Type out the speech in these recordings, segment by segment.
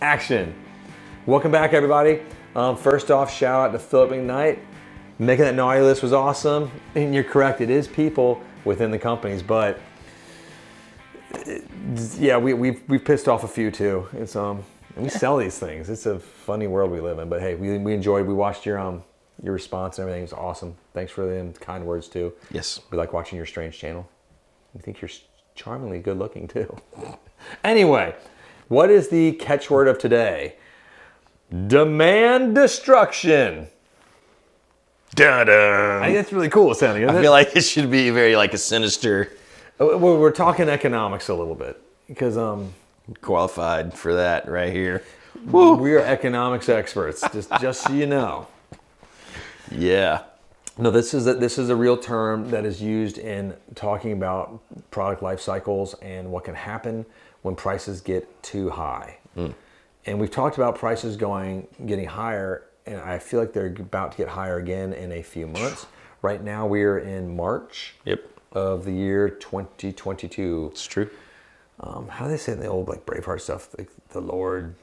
Action. Welcome back, everybody. First off, shout out to Philip McKnight. Making that naughty list was awesome. And you're correct, it is people within the companies, but yeah, we've pissed off a few too. It's we sell these things. It's a funny world we live in, but hey, we enjoyed. We watched your response and everything. It was awesome. Thanks for the kind words too. Yes. We like watching your strange channel. I think you're charmingly good looking too. Anyway, what is the catchword of today? Demand destruction. Dun-dun. I think that's really cool sounding, isn't it? I feel like it should be very like a sinister. We're talking economics a little bit because Qualified for that right here. we are economics experts. Just so you know. Yeah. No, this is a real term that is used in talking about product life cycles and what can happen when prices get too high. And we've talked about prices getting higher, and I feel like they're about to get higher again in a few months. Right now we're in March of the year 2022. It's true. How do they say in the old like Braveheart stuff? Like the Lord,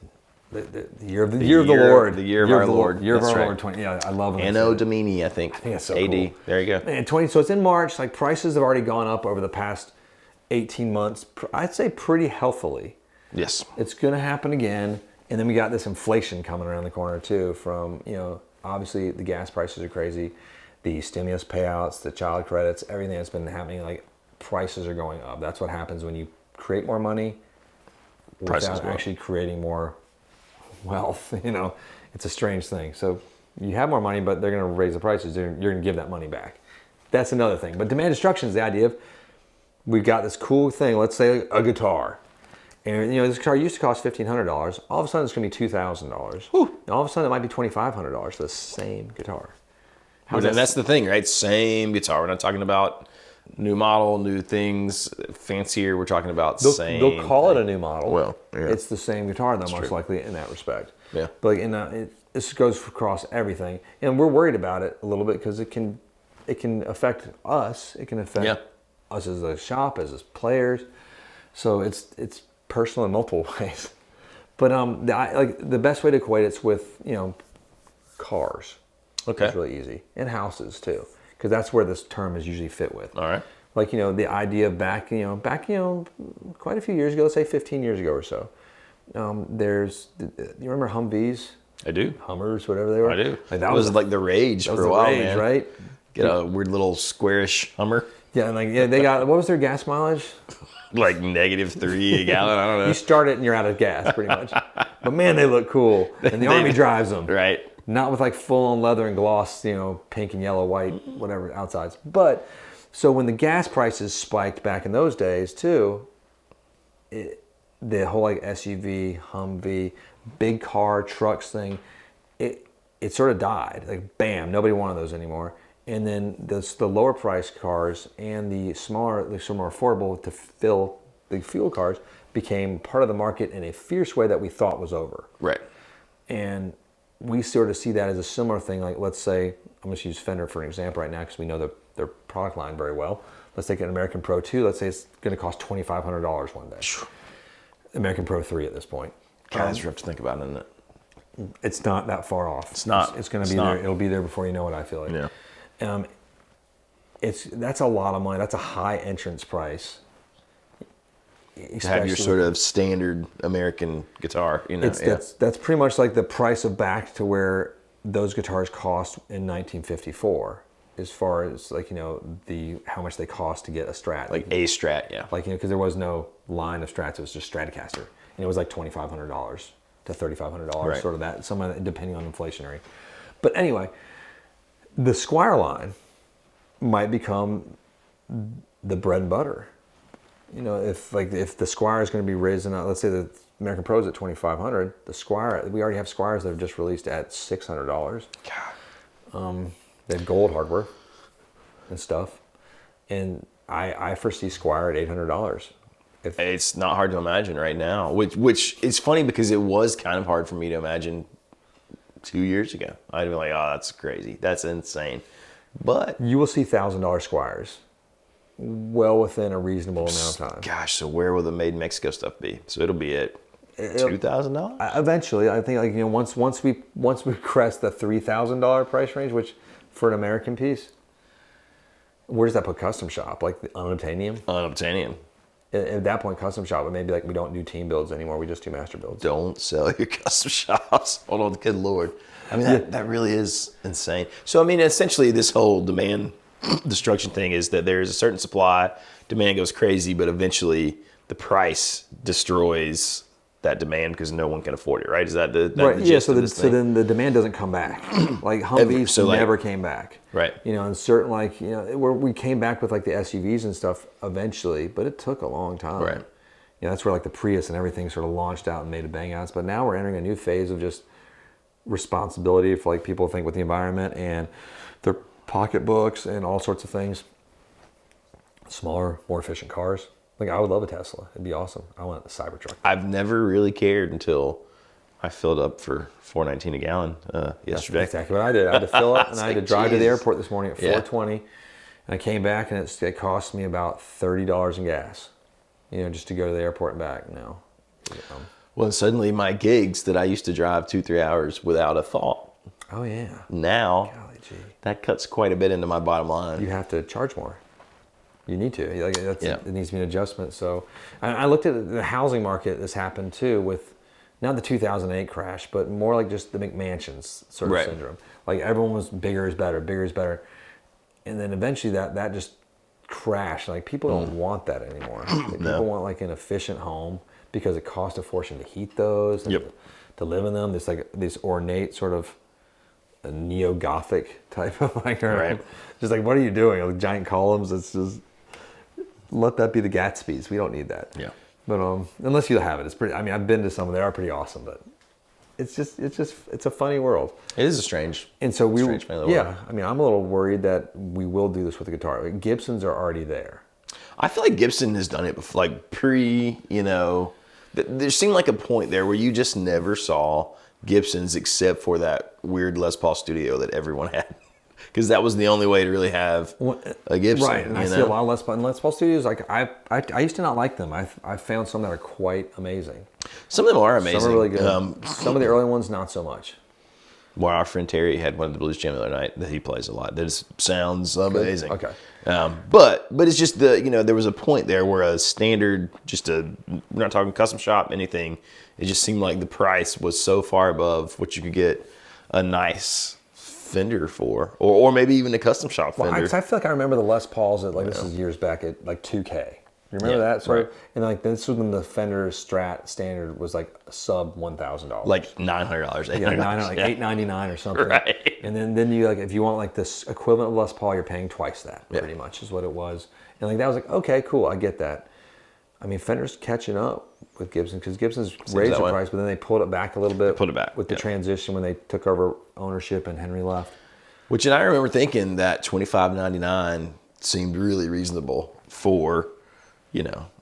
the year of the Lord, the year of our Lord, year of our Lord. 20. Yeah, I love it. Anno Domini, I think. I think that's so AD. cool. There you go. And 20. So it's in March. Like prices have already gone up over the past 18 months. I'd say pretty healthily. Yes. It's going to happen again. And then we got this inflation coming around the corner too from, obviously the gas prices are crazy. The stimulus payouts, the child credits, everything that's been happening, like prices are going up. That's what happens when you create more money without actually creating more wealth. It's a strange thing. So you have more money, but they're going to raise the prices. You're going to give that money back. That's another thing. But demand destruction is the idea of we've got this cool thing, let's say a guitar. And this guitar used to cost $1,500. All of a sudden, it's going to be $2,000. All of a sudden, it might be $2,500 for the same guitar. That's the thing, right? Same guitar. We're not talking about new model, new things, fancier. We're talking about same. They'll call it a new model. Well, yeah. It's the same guitar, though, most true. likely in that respect. Yeah. But this goes across everything, and we're worried about it a little bit because it can affect us. It can affect us as a shop, as players. So it's personal in multiple ways. But the best way to equate it's with cars. Okay. It's really easy, and houses too, because that's where this term is usually fit with. All right. Like the idea of back quite a few years ago, let's say 15 years ago or so. You remember Humvees? I do. Hummers, whatever they were. I do. Like that was like the rage for a while, man. Right? Get a weird little squarish Hummer. Yeah, and they got, what was their gas mileage? Like -3 a gallon. I don't know. You start it and you're out of gas, pretty much. But man, they look cool, and the Army drives them. Right. Not with like full-on leather and gloss, pink and yellow, white, whatever outsides. But so when the gas prices spiked back in those days too, the whole like SUV, Humvee, big car, trucks thing, it sort of died. Like bam, nobody wanted those anymore. And then the lower price cars and the smaller, more affordable to fill the fuel cars became part of the market in a fierce way that we thought was over. Right. And we sort of see that as a similar thing. Like let's say, I'm going to use Fender for an example right now because we know their product line very well. Let's take an American Pro 2. Let's say it's going to cost $2,500 one day. American Pro 3 at this point. God, that's rough to think about, isn't it? It's not that far off. It's not. It's going to be there. It'll be there before you know it, I feel like. Yeah. That's a lot of money. That's a high entrance price. To have your sort of standard American guitar, That's pretty much like the price of back to where those guitars cost in 1954, as far as like how much they cost to get a Strat. Like a Strat, yeah. Like because there was no line of Strats, it was just Stratocaster, and it was like $2,500 to $3,500, right. Sort of that, some of it depending on inflationary. But anyway, the Squire line might become the bread and butter. If the Squire is going to be raising, let's say the American Pro is at $2,500, the Squire, we already have Squires that have just released at $600. God. They have gold hardware and stuff, and I foresee Squire at $800. It's not hard to imagine right now, which is funny because it was kind of hard for me to imagine 2 years ago. I'd be like, oh, that's crazy, that's insane. But you will see $1,000 Squires well within a reasonable amount of time. Gosh, so where will the made in Mexico stuff be? So it'll be at $2,000. Eventually, I think, like, you know, once we crest the $3,000 price range, which for an American piece, where does that put custom shop? Like the unobtainium? Unobtainium. At that point, custom shop, but maybe like we don't do team builds anymore. We just do master builds. Don't sell your custom shops. Hold on, good Lord. I mean, that really is insane. So, I mean, essentially this whole demand destruction thing is that there's a certain supply, demand goes crazy, but eventually the price destroys that demand because no one can afford it, right? Is that the right? the Yeah. gist of this So thing? then the demand doesn't come back. Like Humvees So, like- never came back. Right. You know, and certain, like, you know, where we came back with like the SUVs and stuff eventually, but it took a long time. Right. You know, that's where like the Prius and everything sort of launched out and made a bang outs. But now we're entering a new phase of just responsibility for, like, people think with the environment and their pocketbooks and all sorts of things. Smaller, more efficient cars. Like, I would love a Tesla. It'd be awesome. I want a Cybertruck. I've never really cared until I filled up for $4.19 a gallon yesterday. That's exactly what I did. I had to fill up and I had to like, drive to the Jesus. airport this morning at Yeah. 4:20, and I came back and it cost me about $30 in gas. You know, just to go to the airport and back. No. Well, suddenly my gigs that I used to drive 2-3 hours without a thought, Oh yeah. now Golly gee. that cuts quite a bit into my bottom line. You have to charge more. You need to. Like, Yeah. It needs to be an adjustment. So I looked at the housing market. This happened too with not the 2008 crash, but more like just the McMansions sort of Right. syndrome. Like, everyone was bigger is better, bigger is better. And then eventually that just crashed. Like, people don't want that anymore. Like, people want like an efficient home because it costs a fortune to heat those and Yep. to live in them. This like this ornate sort of a neo-Gothic type of like, Right. just like, what are you doing? Like, giant columns. It's just, let that be the Gatsby's. We don't need that. Yeah. But unless you have it, it's pretty. I mean, I've been to some. They are pretty awesome, but it's a funny world. It is a strange. And so strange family yeah. world. I mean, I'm a little worried that we will do this with the guitar. Like, Gibsons are already there. I feel like Gibson has done it before, like there seemed like a point there where you just never saw Gibsons except for that weird Les Paul studio that everyone had. Because that was the only way to really have a Gibson. Right, and I see a lot of Les Paul. And Les Paul studios, like, I used to not like them. I found some that are quite amazing. Some of them are amazing. Some are really good. Some of the early ones, not so much. Well, our friend Terry had one at the Blues Jam the other night that he plays a lot. That sounds amazing. Okay. But it's just there was a point there where a standard, we're not talking custom shop, anything. It just seemed like the price was so far above what you could get a nice Fender for, or maybe even a custom shop Fender. Well, I feel like I remember the Les Pauls at, like, this is years back at like $2K. You remember that? So, right. And like, this was when the Fender Strat standard was like sub $1,000. Like $900, $800. Yeah, like $899 or something. Right. And then you, like, if you want like this equivalent of Les Paul, you're paying twice that, Yeah. pretty much is what it was. And like, that was like, okay, cool, I get that. I mean, Fender's catching up with Gibson because Gibson's raised that the way. price, but then they pulled it back a little bit. pulled it back, with the yeah. transition when they took over ownership and Henry left. Which, and I remember thinking that $25.99 seemed really reasonable for,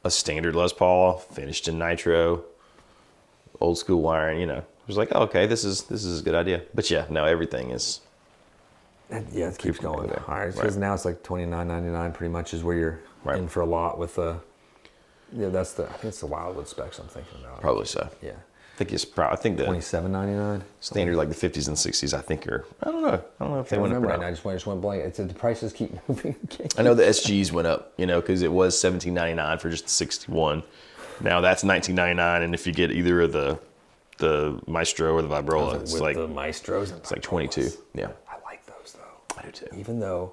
a standard Les Paul finished in nitro, old school wiring. It was like, oh, okay, this is a good idea. But yeah, no, everything is. Yeah, it keeps going. there. All right, because now it's like $29.99 pretty much is where you're in for a lot with the. Yeah, I think it's the Wildwood specs I'm thinking about. Probably so. Yeah. I think the $27.99. standard, like the 50s and 60s, I think are. I don't know if they went up or right not. now. I just went blank. It's the prices keep moving. I know the SGs went up, because it was $17.99 for just the 61. Now that's $19.99, and if you get either of the Maestro or the Vibrola, it's with like the Maestros. And it's like 22. Yeah, I like those though. I do too. Even though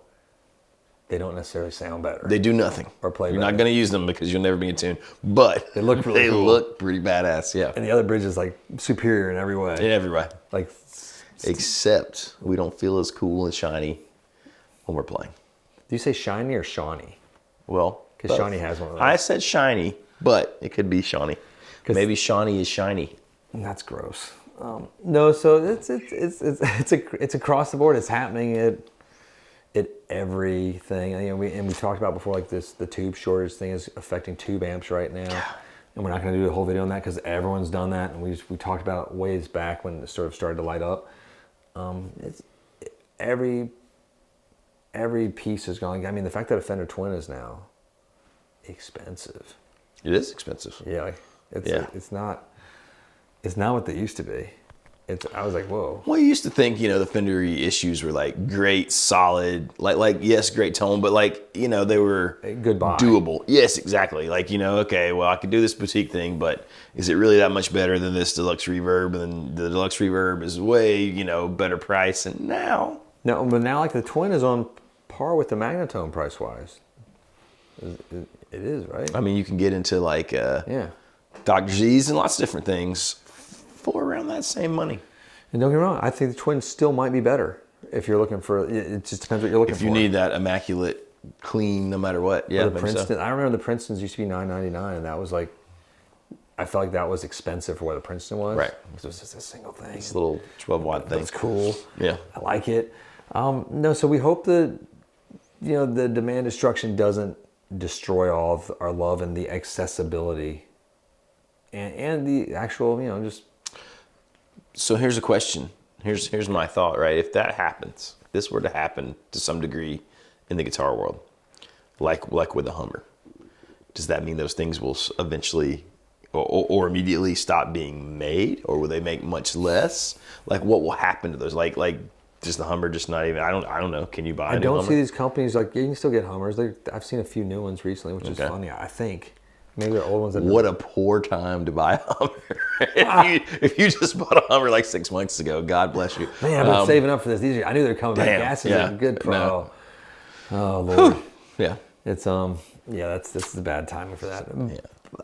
they don't necessarily sound better. They do nothing. Or play You're better. not going to use them because you'll never be in tune. But They look really they cool. look pretty badass. Yeah, And the other bridge is like superior in every way. in every way. Like, Except we don't feel as cool and shiny when we're playing. do you say shiny or Shawnee? Well, Because both. Shawnee has one of those. I said shiny, but it could be Shawnee. Maybe Shawnee is shiny. That's gross. No, so it's across the board. It's happening at everything. And we talked about before, like the tube shortage thing is affecting tube amps right now. Yeah. And we're not going to do a whole video on that because everyone's done that, and we talked about it ways back when it sort of started to light up. Every piece is going. I mean, the fact that a Fender Twin is now expensive. It is expensive. Yeah, like, it's Yeah. it's not. It's not what they used to be. I was like, whoa. Well, you used to think, the Fender issues were like great, solid, like yes, great tone, but like, they were Goodbye. doable. Yes, exactly. Like, okay, well, I could do this boutique thing, but is it really that much better than this deluxe reverb? And the deluxe reverb is way, better price. And now. No, but now like the Twin is on par with the Magnatone price wise. It is, right? I mean, you can get into like Yeah. Dr. Z's and lots of different things for around that same money. And don't get me wrong, I think the Twin still might be better if you're looking for. It just depends what you're looking for. If you need that immaculate, clean, no matter what. Yeah, the Princeton. So. I remember the Princetons used to be $9.99, and that was like, I felt like that was expensive for what the Princeton was. Right. Because it was just a single thing. It's a little 12-watt thing. It's cool. Yeah. I like it. No, so we hope that the demand destruction doesn't destroy all of our love and the accessibility, and the actual just. So here's a question. Here's my thought, right? If that happens, if this were to happen to some degree in the guitar world, like with the Hummer, does that mean those things will eventually or immediately stop being made, or will they make much less? Like, what will happen to those? Like does the Hummer just not even? I don't know. Can you buy? I don't see these companies like you can still get Hummers. I've seen a few new ones recently, which is funny. I think. Maybe they're old ones. What a poor time to buy a Hummer. if you just bought a Hummer like 6 months ago, God bless you. Man, I've been saving up for this. I knew they were coming back. Gas is a good pro. No. Oh Lord. Yeah. It's this is a bad timing for that. Yeah.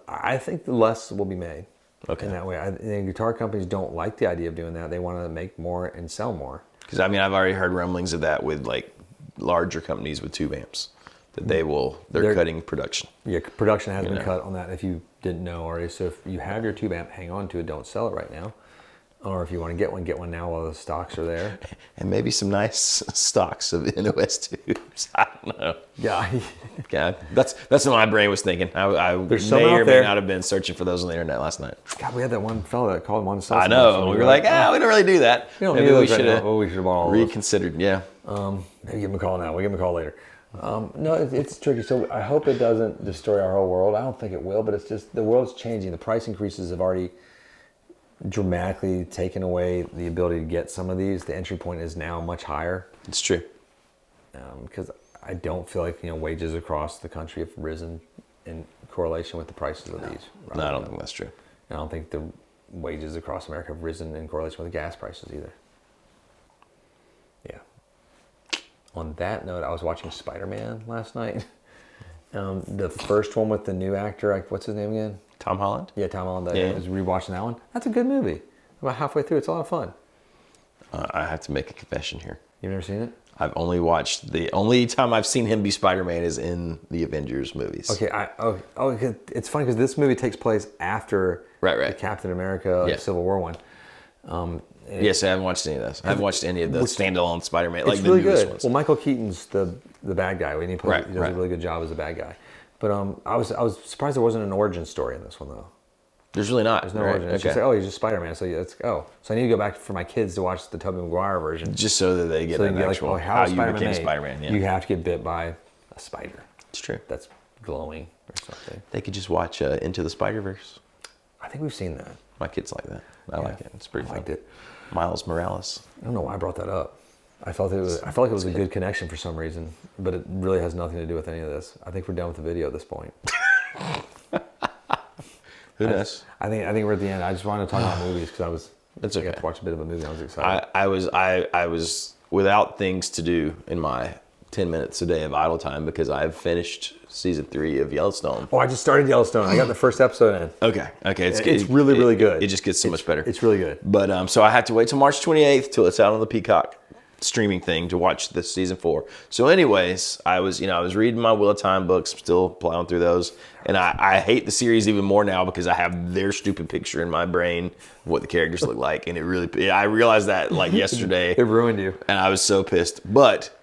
I think less will be made. Okay. In that way, guitar companies don't like the idea of doing that. They want to make more and sell more. Because I've already heard rumblings of that with like larger companies with tube amps. That they're cutting production. Yeah, production has been cut on that. If you didn't know already, so if you have your tube amp, hang on to it. Don't sell it right now. Or if you want to get one now while the stocks are there. And maybe some nice stocks of NOS tubes. I don't know. Yeah. Yeah, that's what my brain was thinking. I some may out or may there. not have been searching for those on the internet last night. God, we had that one fellow that called one. I know. We were like, we don't really do that. We don't Maybe need we those should right have now. We should have bought all those. reconsidered. Yeah. Maybe give him a call now. We'll give him a call later. No, it's tricky. So I hope it doesn't destroy our whole world. I don't think it will, but it's just the world's changing. The price increases have already dramatically taken away the ability to get some of these. The entry point is now much higher. It's true. Because I don't feel like wages across the country have risen in correlation with the prices of these. No, I don't think that's true. I don't think the wages across America have risen in correlation with the gas prices either. Yeah. On that note, I was watching Spider-Man last night. The first one with the new actor, what's his name again? Tom Holland? Yeah, Tom Holland. Yeah. I was rewatching that one. That's a good movie. About halfway through, it's a lot of fun. I have to make a confession here. You've never seen it? I've only watched the only time I've seen him be Spider-Man is in the Avengers movies. Okay, it's funny because this movie takes place after Right. the Captain America Civil War one. Yes, I haven't watched any of those. I haven't watched any of the standalone Spider-Man, like It's the really newest good. ones. Well, Michael Keaton's the bad guy. He does Right. a really good job as a bad guy. But I was surprised there wasn't an origin story in this one though. There's really not. There's no origin. It's just like, he's just Spider-Man. So so I need to go back for my kids to watch the Tobey Maguire version. Just so that they get So an actual how how is you Spider-Man became made? Spider-Man. Yeah. You have to get bit by a spider It's true. that's glowing or something. They could just watch Into the Spider-Verse. I think we've seen that. My kids like that. I like it. It's pretty I fun. liked it. Miles Morales. I don't know why I brought that up. I felt like it was a good connection for some reason, but it really has nothing to do with any of this. I think we're done with the video at this point. Who knows? I think we're at the end. I just wanted to talk about movies because That's I okay. got to watch a bit of a movie. I was excited. I was without things to do in my 10 minutes a day of idle time because I've finished season 3 of Yellowstone. I just started Yellowstone. I got the first episode in. Okay. It's really, really good. It just gets so much better. It's really good. But so I had to wait till March 28th till it's out on the Peacock streaming thing to watch this season 4. So anyways, I was reading my Wheel of Time books, still plowing through those. And I hate the series even more now because I have their stupid picture in my brain of what the characters look like. And I realized that like yesterday. It ruined you. And I was so pissed. But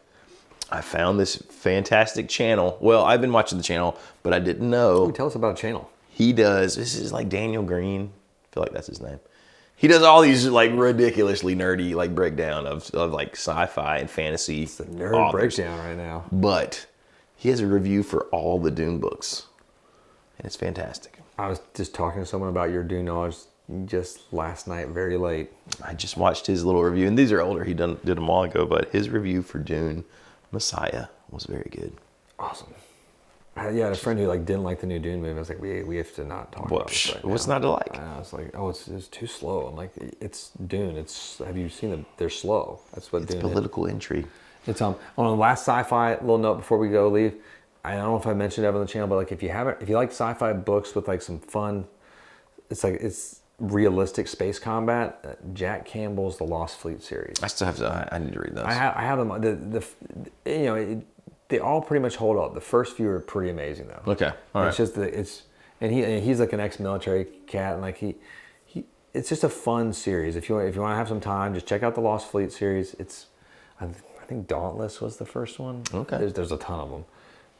I found this fantastic channel. Well, I've been watching the channel, but I didn't know. Ooh, tell us about a channel. This is like Daniel Green. I feel like that's his name. He does all these like ridiculously nerdy like breakdown of like sci-fi and fantasy. It's a nerd authors. breakdown right now. But he has a review for all the Dune books. And it's fantastic. I was just talking to someone about your Dune knowledge just last night, very late. I just watched his little review, and these are older. He did them a while ago, but his review for Dune Messiah was very good. Awesome. I had a friend who like didn't like the new Dune movie. I was like, we have to not talk about this right What's now. not to like? And I was like, oh, it's too slow. I'm like, it's Dune. Have you seen them? They're slow. That's what It's Dune political intrigue. It's on the last sci-fi little note before we go leave. I don't know if I mentioned it ever on the channel, but like if you like sci-fi books with like some fun, it's realistic space combat. Jack Campbell's The Lost Fleet series. I still have to. I need to read those. I have them. They all pretty much hold up. The first few are pretty amazing though. Okay, all right. It's just and he's like an ex-military cat, and like it's just a fun series. If you want to have some time, just check out the Lost Fleet series. I think Dauntless was the first one. Okay. There's a ton of them,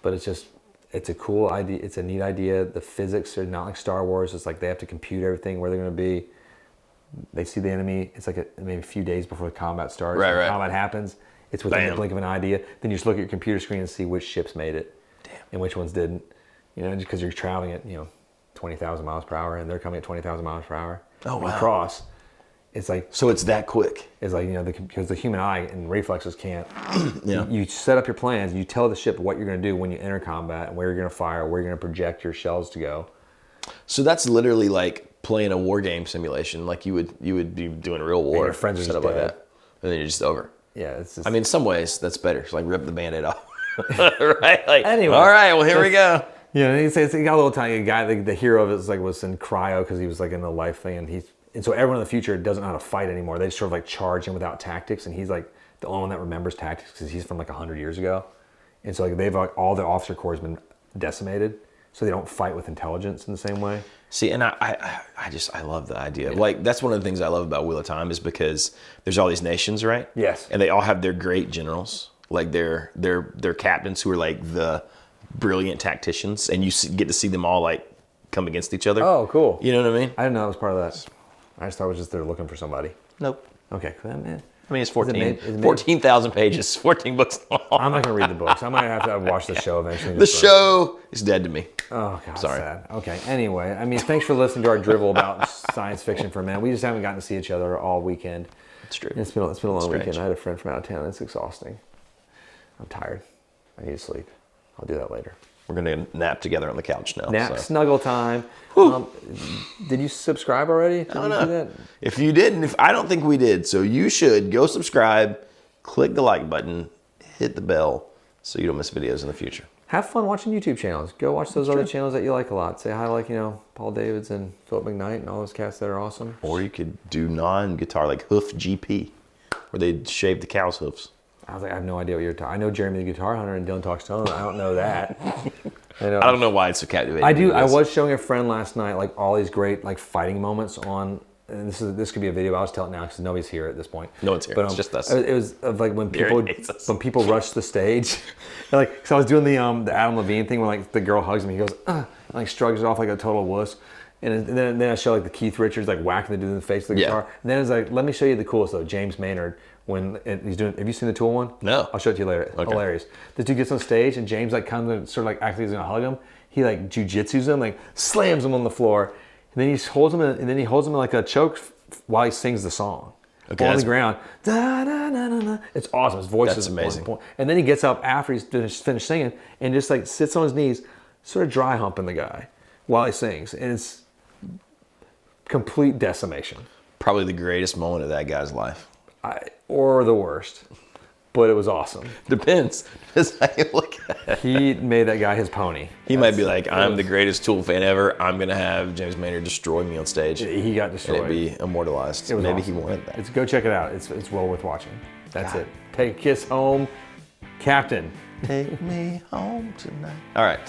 but it's a cool idea. It's a neat idea. The physics are not like Star Wars. It's like they have to compute everything, where they're going to be. They see the enemy. It's like maybe a few days before the combat starts. Right, right. Combat happens. It's within the blink of an idea. Then you just look at your computer screen and see which ships made it. Damn. And which ones didn't. Just because you're traveling at 20,000 miles per hour, and they're coming at 20,000 miles per hour. Oh, wow. Across. It's like, so it's that quick. it's like because the human eye and reflexes can't. Yeah. You set up your plans. You tell the ship what you're going to do when you enter combat, and where you're going to fire, where you're going to project your shells to go. So that's literally like playing a war game simulation, like you would be doing real war. And your friends are set just up like dead. that, and then you're just over. Yeah, it's just. I mean, in some ways that's better. It's like rip the Band-Aid off. Right? Like, Anyway, all right, well, here we go. It's got a little tiny guy. The hero of it was in cryo because he was like in the life thing, and so everyone in the future doesn't know how to fight anymore. They just sort of like charge in without tactics, and he's like the only one that remembers tactics because he's from like 100 years ago, and so like they've like all the officer corps has been decimated, so they don't fight with intelligence in the same way. See, and I love the idea. Like, that's one of the things I love about Wheel of Time is because there's all these nations, right? Yes. And they all have their great generals, like their captains who are like the brilliant tacticians, and you get to see them all like come against each other. Oh, cool. You know what I mean? I didn't know it was part of that. I just thought it was just they're looking for somebody. Nope. Okay, man. I mean, it's Is it 14,000 pages, 14 books long. I'm not gonna read the books. I might have to watch the show eventually. The show is dead to me. Oh, God, Sorry. sad. Okay, anyway, I mean, thanks for listening to our drivel about science fiction for a minute. We just haven't gotten to see each other all weekend. It's true. It's been a long Strange. weekend. I had a friend from out of town. It's exhausting. I'm tired. I need to sleep. I'll do that later. We're going to nap together on the couch now. Nap, so. snuggle time. Did you subscribe already? Did I don't you know. do that? If you didn't, I don't think we did. So you should go subscribe, click the like button, hit the bell so you don't miss videos in the future. Have fun watching YouTube channels. Go watch those other channels that you like a lot. Say hi to like, Paul Davids and Philip McKnight and all those cats that are awesome. Or you could do non-guitar like Hoof GP, where they shave the cow's hoofs. I was like, I have no idea what you're talking. I know Jeremy the Guitar Hunter and Dylan Talks Tone. I don't know that. I don't know why it's so captivating. I do. I was showing a friend last night like all these great like fighting moments on. And this could be a video. But I'll just tell it now because nobody's here at this point. No one's here. But, it's just us. It was of like when Gary hates us. rush the stage. And, like, because I was doing the Adam Levine thing where like the girl hugs me. He goes, and like shrugs it off like a total wuss. And then I show like the Keith Richards like whacking the dude in the face with the guitar. And then it's like, let me show you the coolest though. James Maynard when he's doing. Have you seen the Tool one? No. I'll show it to you later. Okay. Hilarious. This dude gets on stage and James like comes and sort of like actually he's gonna hug him. He like jujitsus him, like slams him on the floor, and then he holds him in like a choke while he sings the song. Okay, On the ground. Da, da, da, da, da. It's awesome. His voice That's is amazing. on point. And then he gets up after he's finished singing and just like sits on his knees, sort of dry humping the guy while he sings. And it's complete decimation. Probably the greatest moment of that guy's life. Or the worst. But it was awesome. Depends. Depends how you look at it. He made that guy his pony. He might be like, I'm the greatest Tool fan ever. I'm going to have James Maynard destroy me on stage. He got And destroyed. it'd be immortalized. It was Maybe awesome. he wanted that. Go check it out. It's well worth watching. That's it. Take a kiss home, Captain. Take me home tonight. All right.